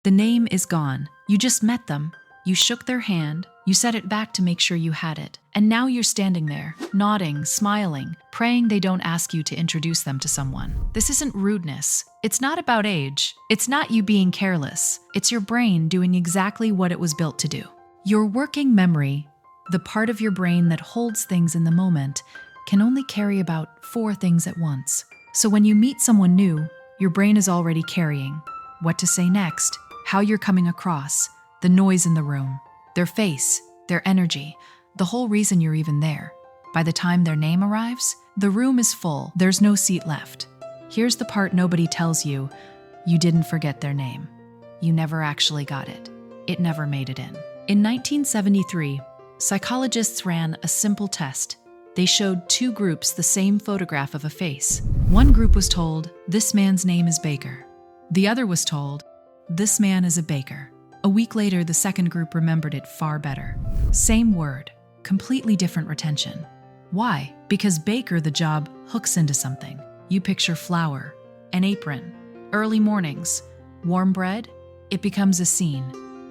The name is gone. You just met them. You shook their hand. You set it back to make sure you had it. And now you're standing there, nodding, smiling, praying they don't ask you to introduce them to someone. This isn't rudeness. It's not about age. It's not you being careless. It's your brain doing exactly what it was built to do. Your working memory, the part of your brain that holds things in the moment, can only carry about 4 things at once. So when you meet someone new, your brain is already carrying what to say next, how you're coming across, the noise in the room, their face, their energy, the whole reason you're even there. By the time their name arrives, the room is full. There's no seat left. Here's the part nobody tells you. You didn't forget their name. You never actually got it. It never made it in. In 1973, psychologists ran a simple test. They showed 2 groups the same photograph of a face. One group was told, "This man's name is Baker." The other was told, "This man is a baker." A week later, the second group remembered it far better. Same word, completely different retention. Why? Because baker, the job, hooks into something. You picture flour, an apron, early mornings, warm bread, it becomes a scene.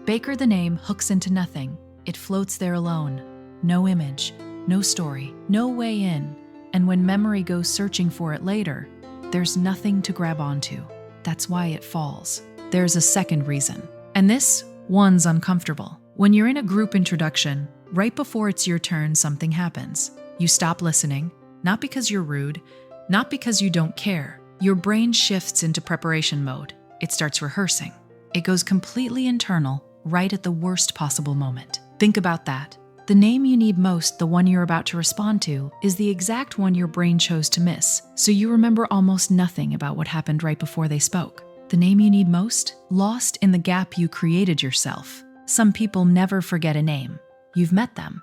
Baker, the name, hooks into nothing. It floats there alone. No image, no story, no way in. And when memory goes searching for it later, there's nothing to grab onto. That's why it falls. There's a second reason. And this one's uncomfortable. When you're in a group introduction, right before it's your turn, something happens. You stop listening, not because you're rude, not because you don't care. Your brain shifts into preparation mode. It starts rehearsing. It goes completely internal, right at the worst possible moment. Think about that. The name you need most, the one you're about to respond to, is the exact one your brain chose to miss. So you remember almost nothing about what happened right before they spoke. The name you need most? Lost in the gap you created yourself. Some people never forget a name. You've met them.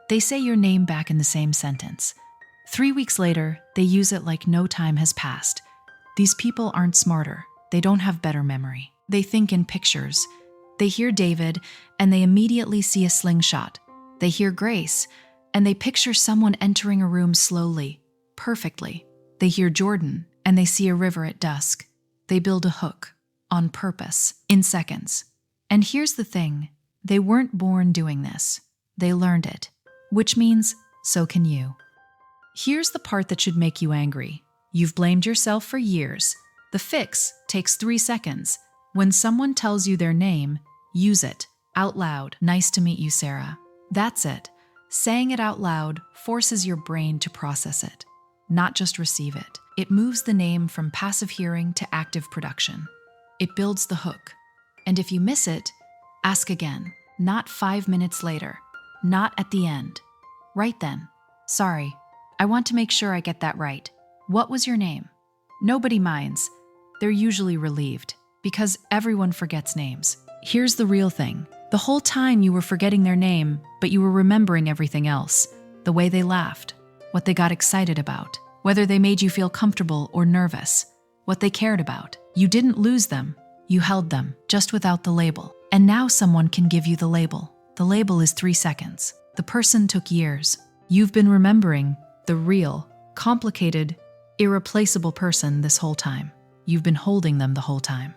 They say your name back in the same sentence. 3 weeks later, they use it like no time has passed. These people aren't smarter. They don't have better memory. They think in pictures. They hear David, and they immediately see a slingshot. They hear Grace, and they picture someone entering a room slowly, perfectly. They hear Jordan, and they see a river at dusk. They build a hook, on purpose, in seconds. And here's the thing, they weren't born doing this. They learned it, which means so can you. Here's the part that should make you angry. You've blamed yourself for years. The fix takes 3 seconds. When someone tells you their name, use it, out loud. Nice to meet you, Sarah. That's it. Saying it out loud forces your brain to process it, not just receive it. It moves the name from passive hearing to active production. It builds the hook. And if you miss it, ask again. Not 5 minutes later. Not at the end. Right then. Sorry, I want to make sure I get that right. What was your name? Nobody minds. They're usually relieved, because everyone forgets names. Here's the real thing. The whole time you were forgetting their name, but you were remembering everything else. The way they laughed, what they got excited about, whether they made you feel comfortable or nervous, what they cared about. You didn't lose them. You held them, just without the label. And now someone can give you the label. The label is 3 seconds. The person took years. You've been remembering the real, complicated, irreplaceable person this whole time. You've been holding them the whole time.